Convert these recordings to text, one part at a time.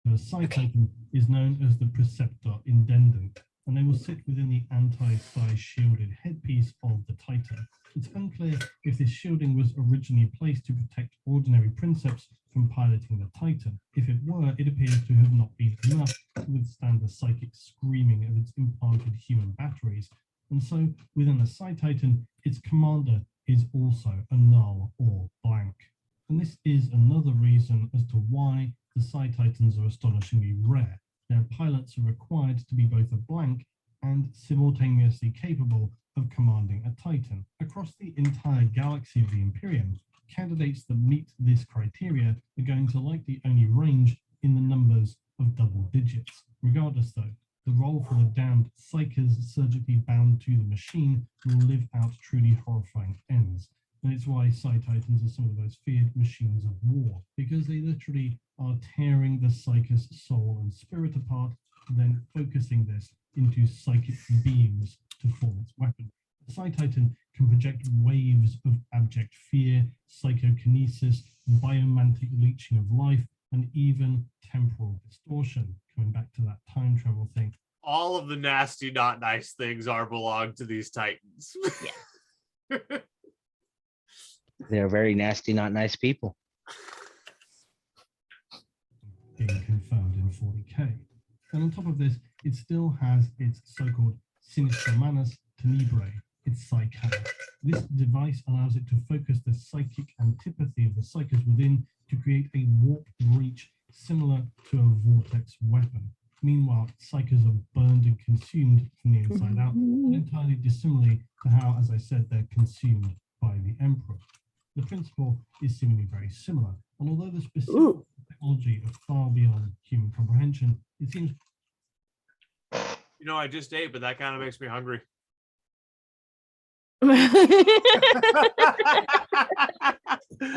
The Psi Titan is known as the Preceptor Indendent, and they will sit within the anti-Psi shielded headpiece of the Titan. It's unclear if this shielding was originally placed to protect ordinary Princeps from piloting the Titan. If it were, it appears to have not been enough to withstand the psychic screaming of its implanted human batteries, and so within the Psi Titan, its commander is also a null or blank. And this is another reason as to why the Psi Titans are astonishingly rare. Their pilots are required to be both a blank and simultaneously capable of commanding a Titan. Across the entire galaxy of the Imperium, candidates that meet this criteria are going to likely only range in the numbers of double digits. Regardless though, the role for the damned psychers surgically bound to the machine will live out truly horrifying ends. And it's why Psi Titans are some of the most feared machines of war, because they literally are tearing the psycher's soul and spirit apart, and then focusing this into psychic beams to form its weapon. The Psi Titan can project waves of abject fear, psychokinesis, biomantic leeching of life, and even temporal distortion. Coming back to that time travel thing. All of the nasty, not nice things belong to these Titans. Yeah. They're very nasty, not nice people. Being confirmed in 40k. And on top of this, it still has its so-called Sinister Manus Tenebrae, its Psycanna. This device allows it to focus the psychic antipathy of the psychers within to create a warp breach similar to a vortex weapon. Meanwhile, psychers are burned and consumed from the inside out, entirely dissimilarly to how, as I said, they're consumed by the Emperor. The principle is seemingly very similar, and although the specific technology is far beyond human comprehension, it seems... You know, I just ate, but that kind of makes me hungry. I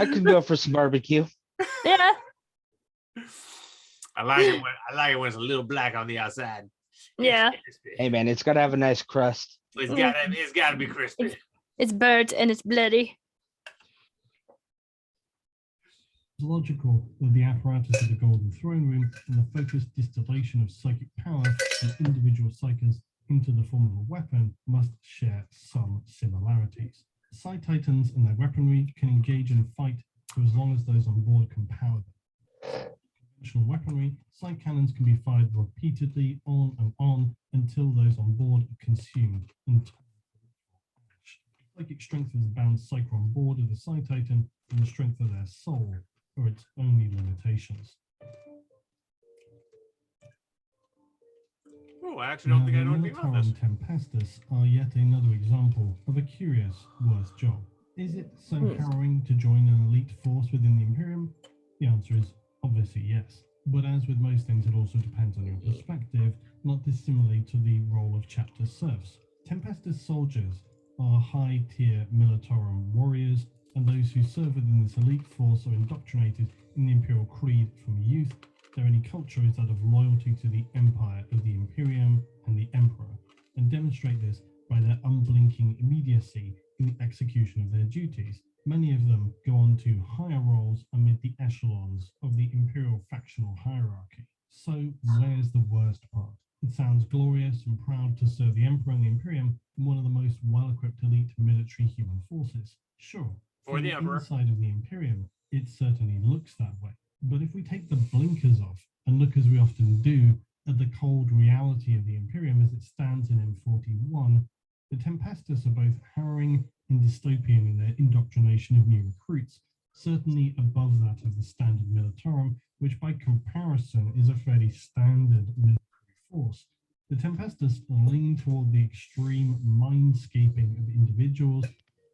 could go for some barbecue. Yeah. I like it when it's a little black on the outside. Yeah. Hey man, it's gotta have a nice crust. It's gotta be crispy. It's burnt and it's bloody. logical that the apparatus of the Golden Throne Room and the focused distillation of psychic power from individual psychers into the form of a weapon must share some similarities. Psi Titans and their weaponry can engage and fight for as long as those on board can power them. Conventional weaponry, Psi cannons can be fired repeatedly on and on until those on board are consumed and psychic strength of the bound psyker on board of the Psi Titan and the strength of their soul are its only limitations. Oh, I actually don't think I know anything about this. Tempestus are yet another example of a curious worse job. Is it so harrowing to join an elite force within the Imperium? The answer is obviously yes. But as with most things, it also depends on your perspective, not dissimilarly to the role of chapter serfs. Tempestus soldiers are high-tier militarum warriors, and those who serve within this elite force are indoctrinated in the Imperial Creed from youth. Their only culture is that of loyalty to the Empire of the Imperium and the Emperor, and demonstrate this by their unblinking immediacy in the execution of their duties. Many of them go on to higher roles amid the echelons of the Imperial factional hierarchy. So where's the worst part? It sounds glorious and proud to serve the Emperor and the Imperium in one of the most well-equipped elite military human forces. Sure, For the Emperor. inside of the Imperium, it certainly looks that way. But if we take the blinkers off and look, as we often do, at the cold reality of the Imperium as it stands in M41, the Tempestus are both harrowing and dystopian in their indoctrination of new recruits, certainly above that of the standard militarum, which by comparison is a fairly standard military force. The Tempestus lean toward the extreme mindscaping of individuals,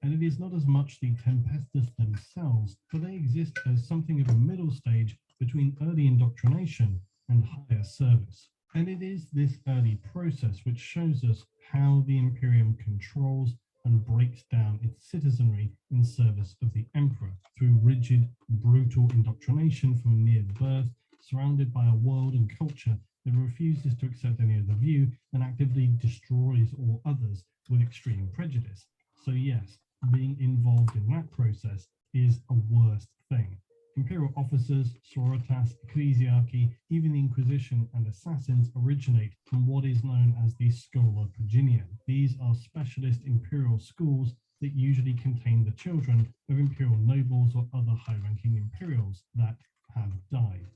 and it is not as much the Tempestus themselves, but they exist as something of a middle stage between early indoctrination and higher service. And it is this early process which shows us how the Imperium controls and breaks down its citizenry in service of the Emperor through rigid, brutal indoctrination from mere birth, surrounded by a world and culture that refuses to accept any other view and actively destroys all others with extreme prejudice. So yes, being involved in that process is a worst thing. Imperial officers, sororitas, ecclesiarchy, even the Inquisition and assassins originate from what is known as the Schola Progenium. These are specialist imperial schools that usually contain the children of imperial nobles or other high-ranking imperials that have died.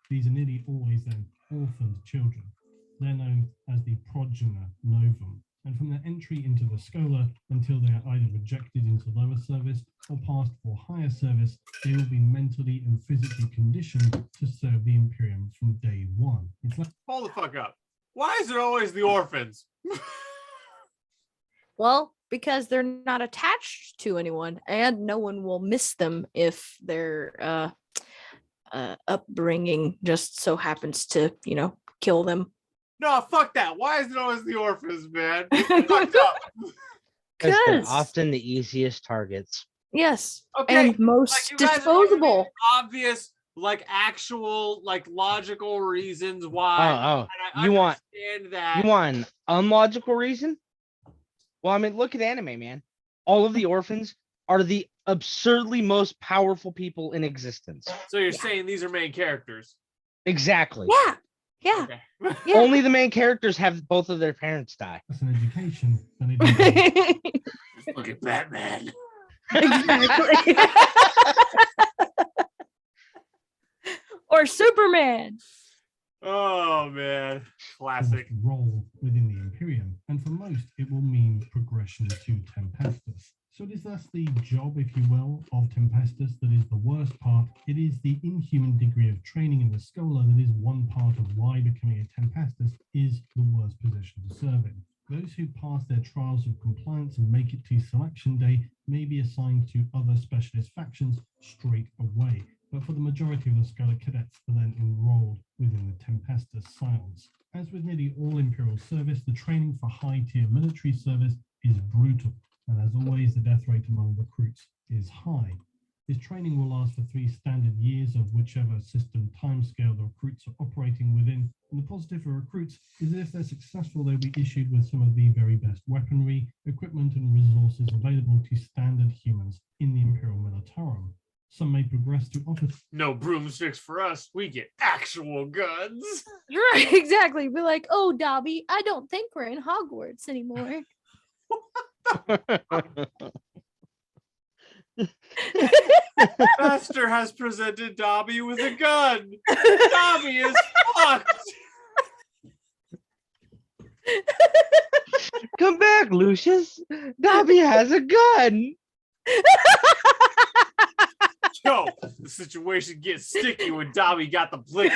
These are nearly always then orphaned children. They're known as the progena novum. And from their entry into the schola until they are either rejected into lower service or passed for higher service, they will be mentally and physically conditioned to serve the Imperium from day one. It's like Hold the fuck up. Why is it always the orphans? Well, because they're not attached to anyone, and no one will miss them if their upbringing just so happens to, kill them. No, fuck that. Why is it always the orphans, man? Fucked up. Because they're 'Cause- often the easiest targets. Yes. Okay, And most you guys are giving me disposable. obvious, actual, logical reasons why. Oh, And I you want understand that. you want an unlogical reason? Well, I mean, look at anime, man. All of the orphans are the absurdly most powerful people in existence. So you're saying these are main characters? Exactly. Yeah. Yeah. Okay. Yeah. Only the main characters have both of their parents die. that's an education than it is. Look at Batman. Exactly. Or Superman. Oh man, classic. Role within the Imperium, and for most it will mean progression to Tempestus. So it is thus the job, if you will, of Tempestus that is the worst part. It is the inhuman degree of training in the Schola that is one part of why becoming a Tempestus is the worst position to serve in. Those who pass their trials of compliance and make it to selection day may be assigned to other specialist factions straight away. But for the majority of the Scholar cadets are then enrolled within the Tempestus Silence. As with nearly all Imperial service, the training for high-tier military service is brutal, and as always, the death rate among recruits is high. This training will last for 3 standard years of whichever system timescale the recruits are operating within, and the positive for recruits is that if they're successful, they'll be issued with some of the very best weaponry, equipment, and resources available to standard humans in the Imperial Militarum. Some may progress to officer. No broomsticks for us. We get actual guns. Right, exactly. Be like, oh, Dobby, I don't think we're in Hogwarts anymore. Master has presented Dobby with a gun. Dobby is fucked. Come back, Lucius. Dobby has a gun. Yo, the situation gets sticky when Dobby got the blick.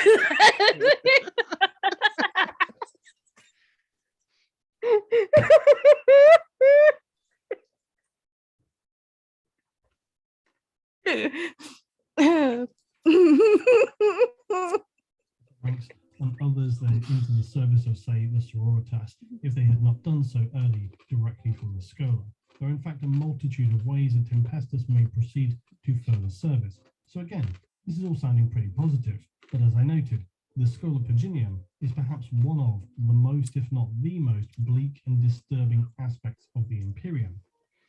Ranks and others then into the service of, say, the sororitas, if they had not done so early directly from the Schola. There are in fact a multitude of ways a Tempestus may proceed to further service. So again, this is all sounding pretty positive, but as I noted, the Schola Progenium is perhaps one of the most, if not the most, bleak and disturbing aspects of the Imperium.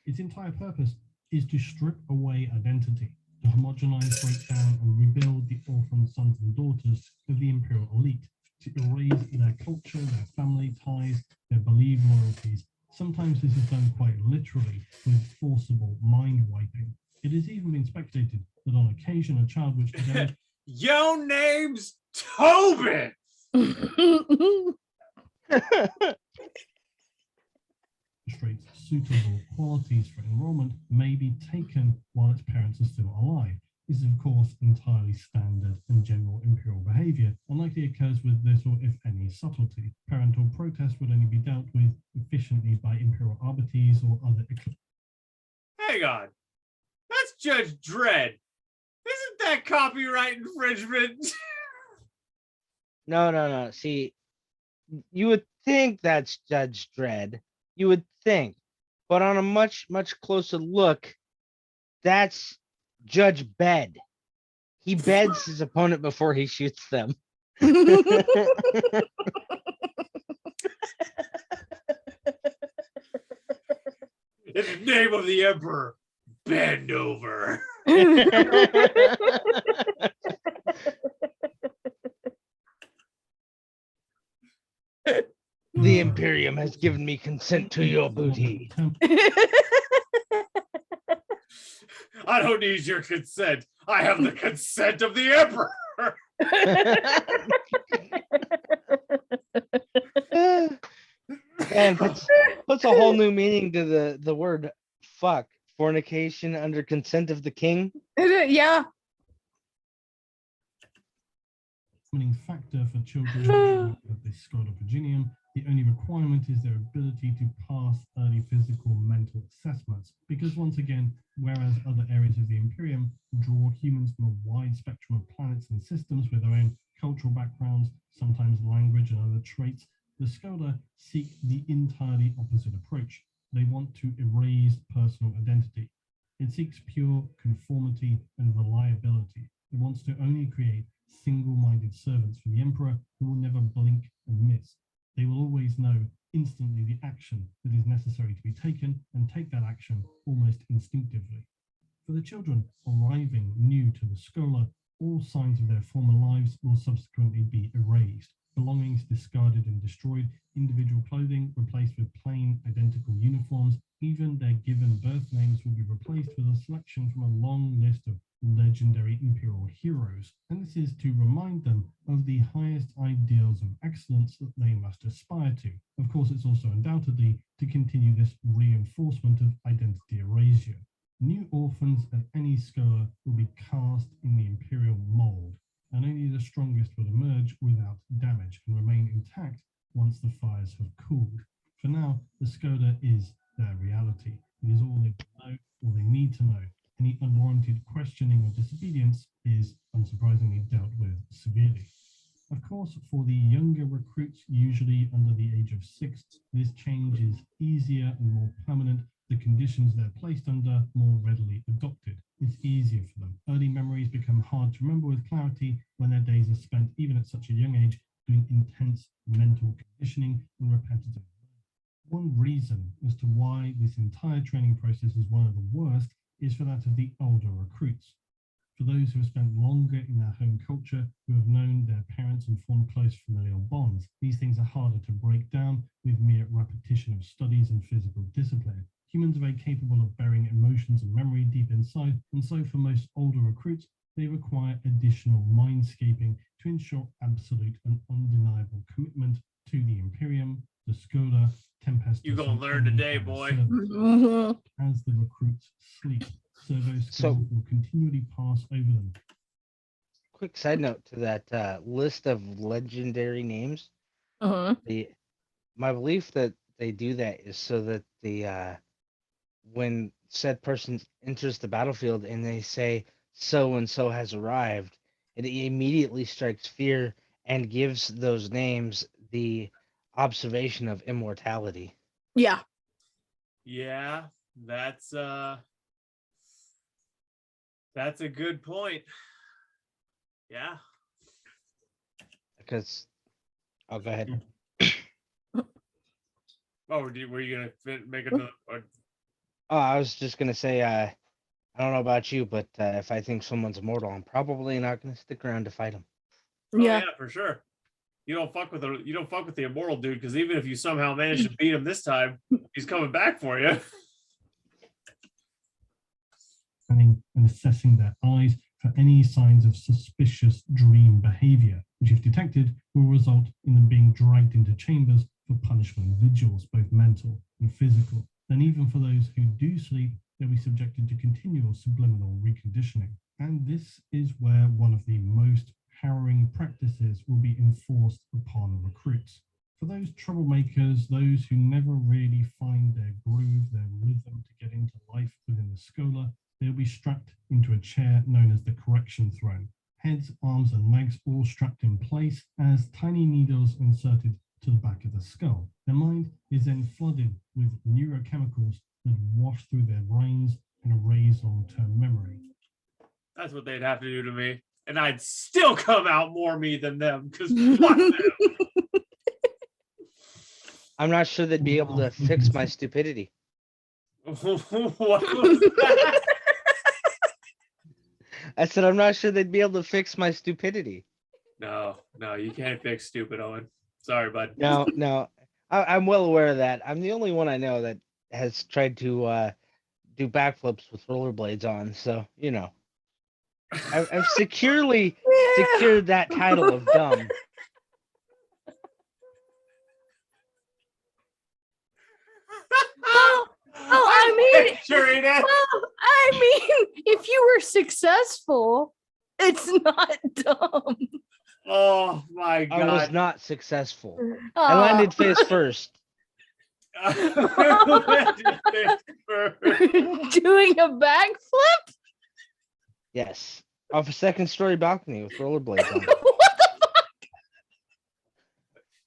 Its entire purpose is to strip away identity, to homogenize, break down, and rebuild the orphan sons and daughters of the Imperial elite, to erase their culture, their family ties, their believed loyalties. Sometimes this is done quite literally with forcible mind wiping. It has even been speculated that on occasion a child which today Yo name's Tobin. demonstrates suitable qualities for enrollment may be taken while its parents are still alive. This is, of course, entirely standard and general Imperial behavior, and likely occurs with little, if any, subtlety. Parental protest would only be dealt with efficiently by Imperial arbitres or other. Hang on. That's Judge Dredd. Isn't that copyright infringement? No. See, you would think that's Judge Dredd. You would think. But on a much, much closer look, that's Judge Bed. He beds his opponent before he shoots them. In the name of the Emperor, bend over. Imperium has given me consent to your booty. I don't need your consent. I have the consent of the Emperor. And puts a whole new meaning to the word fuck. Fornication under consent of the king. Yeah. Determining factor for children at the Schola Virginium, the only requirement is their ability to pass early physical mental assessments. Because once again, whereas other areas of the Imperium draw humans from a wide spectrum of planets and systems with their own cultural backgrounds, sometimes language and other traits, the Schola seek the entirely opposite approach. They want to erase personal identity. It seeks pure conformity and reliability. It wants to only create single-minded servants for the Emperor who will never blink and miss. They will always know instantly the action that is necessary to be taken and take that action almost instinctively. For the children arriving new to the Schola, all signs of their former lives will subsequently be erased, belongings discarded and destroyed, individual clothing replaced with plain identical uniforms, even their given birth names will be replaced with a selection from a long list of legendary imperial heroes, and this is to remind them of the highest ideals of excellence that they must aspire to. Of course, it's also undoubtedly to continue this reinforcement of identity erasure. New orphans at any Schola will be cast in the imperial mold, and only the strongest will emerge without damage and remain intact once the fires have cooled. For now, the Schola is their reality. It is all they know, all they need to know. Any unwarranted questioning or disobedience is, unsurprisingly, dealt with severely. Of course, for the younger recruits, usually under the age of 6, this change is easier and more permanent. The conditions they're placed under more readily adopted. It's easier for them. Early memories become hard to remember with clarity when their days are spent, even at such a young age, doing intense mental conditioning and repetitive. One reason as to why this entire training process is one of the worst is for that of the older recruits. For those who have spent longer in their home culture, who have known their parents and formed close familial bonds, these things are harder to break down with mere repetition of studies and physical discipline. Humans are very capable of burying emotions and memory deep inside, and so for most older recruits, they require additional mindscaping to ensure absolute and undeniable commitment to the Imperium, the Schola, Tempestus. You gonna learn today, boy. As the recruits sleep, servo skills will continually pass over them. Quick side note to that list of legendary names. My belief that they do that is so that the when said person enters the battlefield and they say so and so has arrived, it immediately strikes fear and gives those names the observation of immortality. Yeah. Yeah, that's a good point. Yeah. Because I'll go ahead. Oh, were you gonna make another? Oh, I was just gonna say, I don't know about you, but if I think someone's immortal, I'm probably not gonna stick around to fight him. Oh, Yeah. yeah, for sure. You don't fuck with the immortal dude, because even if you somehow manage to beat him this time, he's coming back for you. And assessing their eyes for any signs of suspicious dream behavior, which, if detected, will result in them being dragged into chambers for punishment vigils, both mental and physical. Then even for those who do sleep, they'll be subjected to continual subliminal reconditioning. And this is where one of the most harrowing practices will be enforced upon recruits. For those troublemakers, those who never really find their groove, their rhythm to get into life within the Schola, they'll be strapped into a chair known as the correction throne. Heads, arms, and legs all strapped in place as tiny needles inserted to the back of the skull. Their mind is then flooded with neurochemicals that wash through their brains and erase long-term memory. That's what they'd have to do to me, and I'd still come out more me than them, because fuck them. I'm not sure they'd be able to fix my stupidity. What was that? I said I'm not sure they'd be able to fix my stupidity. No, you can't fix stupid, Owen. Sorry, bud. No, I'm well aware of that. I'm the only one I know that has tried to do backflips with rollerblades on. So you know, I've securely secured that title of dumb. Well, I mean, picturing it. well, I mean, if you were successful, it's not dumb. Oh my I was god. not successful. I landed face first. Doing a backflip? Yes, off a second-story balcony with rollerblades on. What the fuck?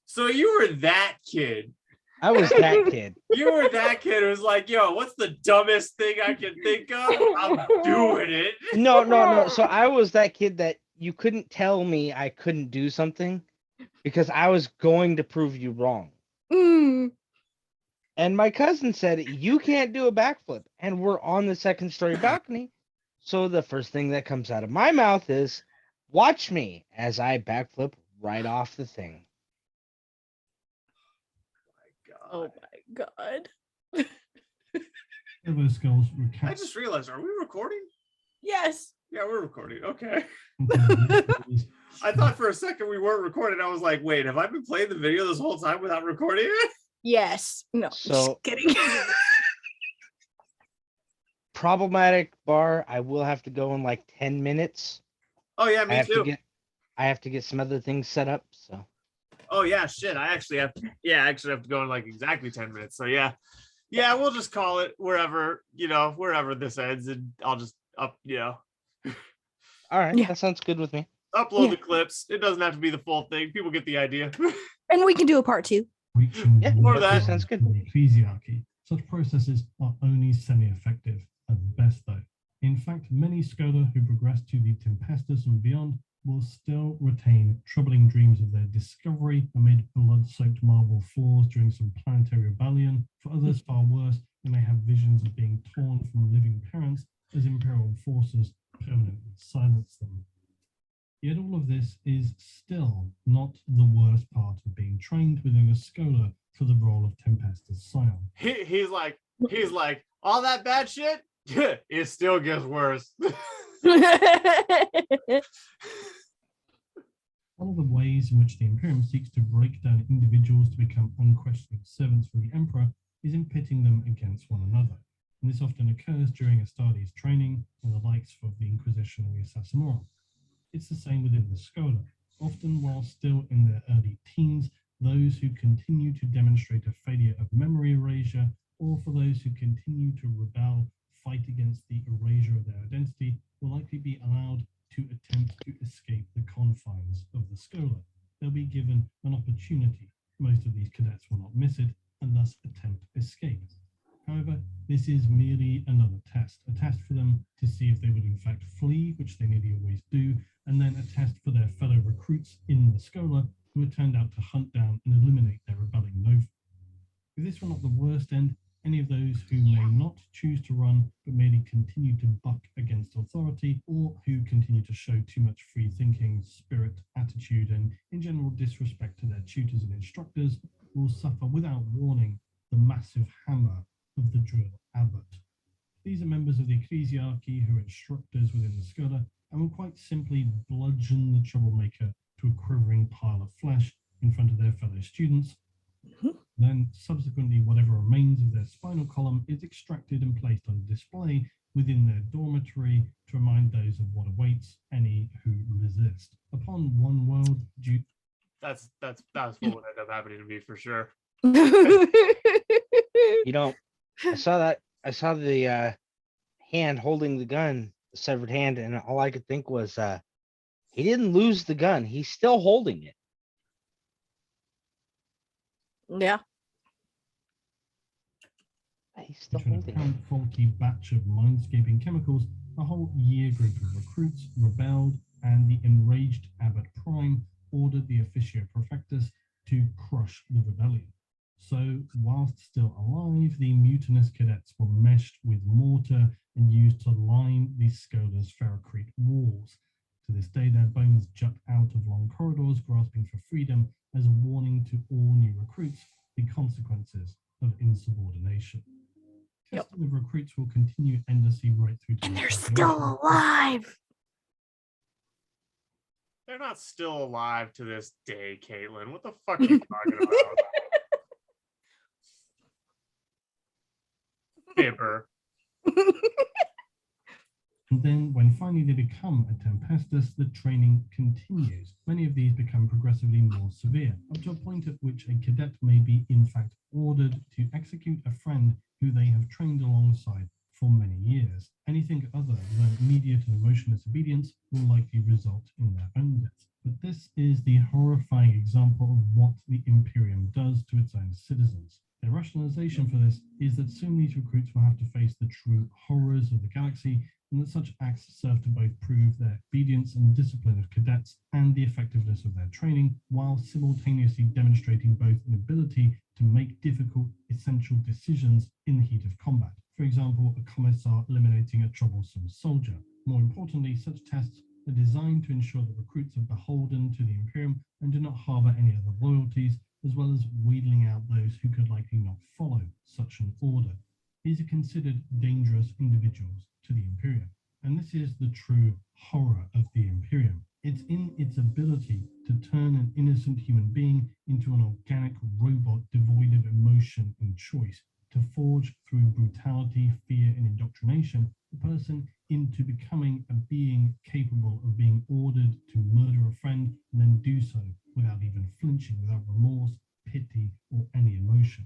So you were that kid. I was that kid. You were that kid who was like, yo, what's the dumbest thing I can think of? I'm doing it. No. So I was that kid that you couldn't tell me I couldn't do something because I was going to prove you wrong. Mm. And my cousin said, you can't do a backflip. And we're on the second-story balcony. So the first thing that comes out of my mouth is, watch me as I backflip right off the thing. Oh my god. Those goals were I just realized, are we recording? Yes. Yeah, we're recording. Okay. captured. I thought for a second we weren't recording. I was like, wait, have I been playing the video this whole time without recording it? Yes. No. So- just kidding. Problematic bar. I will have to go in like 10 minutes. Oh yeah, I me have too. I have to get some other things set up. So Oh yeah, shit. I actually have to go in like exactly 10 minutes. So yeah. Yeah, we'll just call it wherever this ends, and I'll just all right, Yeah. that sounds good with me. upload Yeah. the clips. It doesn't have to be the full thing. People get the idea. And we can do a part 2. Reaching Yeah, the more that that. sounds good. of the ecclesiarchy. Such processes are only semi-effective at best, though. In fact, many scholar who progress to the Tempestus and beyond will still retain troubling dreams of their discovery amid blood-soaked marble floors during some planetary rebellion. For others, far worse, they may have visions of being torn from living parents as imperial forces permanently silence them. Yet all of this is still not the worst part of being trained within a scholar for the role of Tempestus Scion. He's like, all that bad shit, it still gets worse. One of the ways in which the Imperium seeks to break down individuals to become unquestioning servants for the Emperor is in pitting them against one another. And this often occurs during Astartes training and the likes of the Inquisition or the Assassinorum. It's the same within the scholar. Often while still in their early teens, those who continue to demonstrate a failure of memory erasure, or for those who continue to rebel, fight against the erasure of their identity, will likely be allowed to attempt to escape the confines of the scholar. They'll be given an opportunity. Most of these cadets will not miss it and thus attempt escape. However, this is merely another test, a test for them to see if they would in fact flee, which they nearly always do, and then a test for their fellow recruits in the scholar who are turned out to hunt down and eliminate their rebelling Nova. If this were not the worst end, any of those who may not choose to run but merely continue to buck against authority, or who continue to show too much free thinking, spirit, attitude, and in general disrespect to their tutors and instructors, will suffer without warning the massive hammer of the drill abbot. These are members of the ecclesiarchy who are instructors within the scholar and will quite simply bludgeon the troublemaker to a quivering pile of flesh in front of their fellow students. Then subsequently whatever remains of their spinal column is extracted and placed on display within their dormitory to remind those of what awaits any who resist. Upon one world due That's what would end up happening to me for sure. You know, I saw the hand holding the gun, the severed hand, and all I could think was, he didn't lose the gun. He's still holding it. Yeah. He's still an holding it. apparent faulty batch of mindscaping chemicals, a whole year group of recruits rebelled, and the enraged Abbot Prime ordered the Officio Prefectus to crush the rebellion. So, whilst still alive, the mutinous cadets were meshed with mortar and used to line the Scholar's ferrocrete walls. To this day, their bones jut out of long corridors, grasping for freedom as a warning to all new recruits the consequences of insubordination. Yep. Testing of recruits will continue endlessly right through to And the they're graduation. still alive. They're not still alive to this day, Caitlin. What the fuck are you talking about? Fibber. And then when finally they become a Tempestus, the training continues. Many of these become progressively more severe, up to a point at which a cadet may be in fact ordered to execute a friend who they have trained alongside for many years. Anything other than immediate and emotionless obedience will likely result in their own death. But this is the horrifying example of what the Imperium does to its own citizens. Their rationalization for this is that soon these recruits will have to face the true horrors of the galaxy, and that such acts serve to both prove their obedience and discipline of cadets and the effectiveness of their training, while simultaneously demonstrating both an ability to make difficult, essential decisions in the heat of combat. For example, a commissar eliminating a troublesome soldier. More importantly, such tests are designed to ensure that recruits are beholden to the Imperium and do not harbor any other loyalties, as well as wheedling out those who could likely not follow such an order. These are considered dangerous individuals to the Imperium. And this is the true horror of the Imperium. It's in its ability to turn an innocent human being into an organic robot devoid of emotion and choice, to forge through brutality, fear, and indoctrination the person into becoming a being capable of being ordered to murder a friend and then do so without even flinching, without remorse, pity, or any emotion.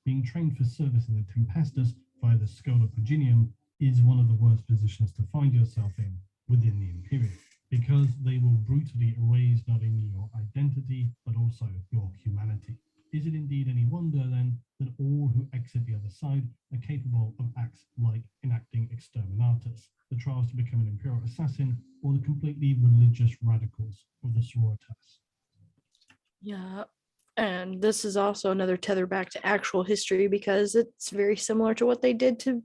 Being trained for service in the Tempestus via the Schola Progenium is one of the worst positions to find yourself in within the Imperium, because they will brutally erase not only your identity, but also your humanity. Is it indeed any wonder, then, that all who exit the other side are capable of acts like enacting exterminatus, the trials to become an Imperial assassin, or the completely religious radicals of the Sororitas? Yeah. And this is also another tether back to actual history, because it's very similar to what they did to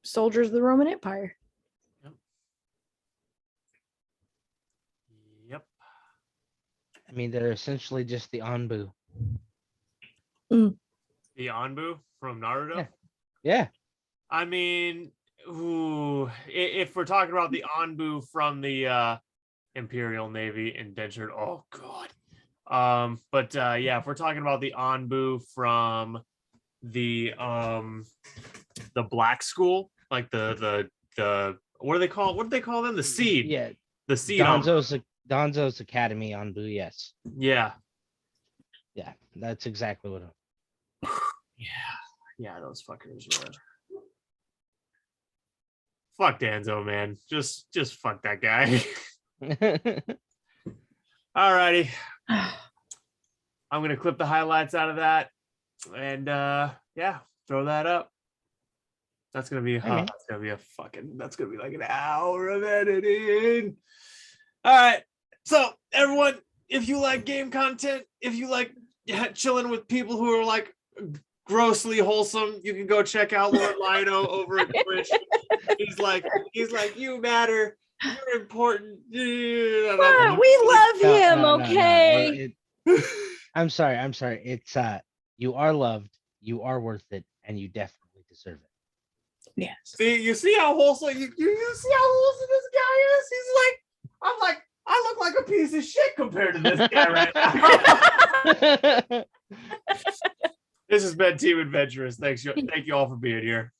soldiers of the Roman Empire. Yep. I mean, they're essentially just the Anbu. The Anbu from Naruto. Yeah. I mean, if we're talking about the Anbu from the Imperial Navy indentured, oh god. Yeah, if we're talking about the Anbu from the Black School, like the what do they call them? The Seed. Yeah. The Seed. Anbu. Donzo's Academy Anbu, yes. Yeah. Yeah, that's exactly what Yeah, those fuckers were. Fuck Danzo, man. Just fuck that guy. Alrighty. I'm gonna clip the highlights out of that, and yeah, throw that up. That's gonna be man. that's gonna be like an hour of editing. All right. So everyone, if you like game content, if you like chilling with people who are like grossly wholesome, you can go check out Lord Lino over at Twitch. He's like, you matter. You're important. But we love him, No. okay? I'm sorry. It's you are loved, you are worth it, and you definitely deserve it. Yes. See, you see how wholesome you see how wholesome this guy is? He's like, I'm like, I look like a piece of shit compared to this guy right now. This has been Team Adventurous. Thank you all for being here.